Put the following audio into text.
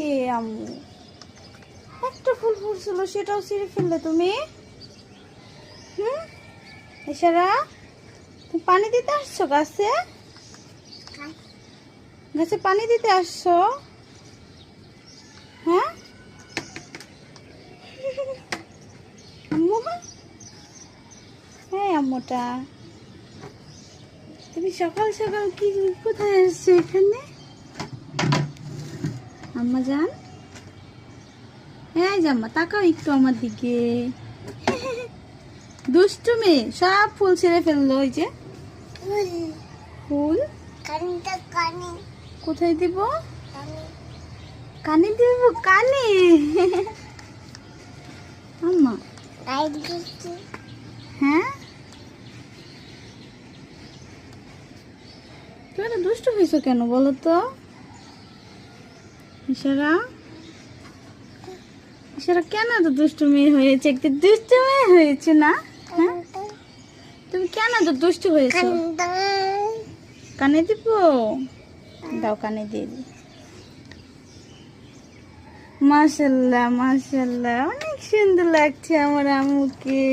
এ আম্মু, একটা ফুল ফুটছিল সেটাও ছিঁড়ে ফেললে তুমি। ইশারা, তুমি পানি দিতে আসছো গাছে? গাছে পানি দিতে আসছো? হ্যাঁ আম্মু, হ্যাঁ আম্মুটা, তুমি সকাল সকাল কি কোথায় আসছো এখানে? আম্মা জান, এই জাম্মা তাকাও একটু আমার দিকে। দুষ্টু মেয়ে, সব ফুল ছিঁড়ে ফেললো। ওই যে ফুল, কোথায় দিব? কানে দিব, কানে। আম্মা, হ্যাঁ তুমি এত দুষ্টু হয়েছো কেন বলো তো? ইশারা, ইশারা কেন এত দুষ্টু মেয়ে হয়েছে? একটু দুষ্টু মেয়ে হয়েছে না? হ্যাঁ, তুমি কেন এত দুষ্টু হয়েছো? কানে দিব, দাও কানে দিয়ে দিই। মাশাল্লাহ মাশাল্লাহ, অনেক সুন্দর লাগছে আমার আম্মুকে।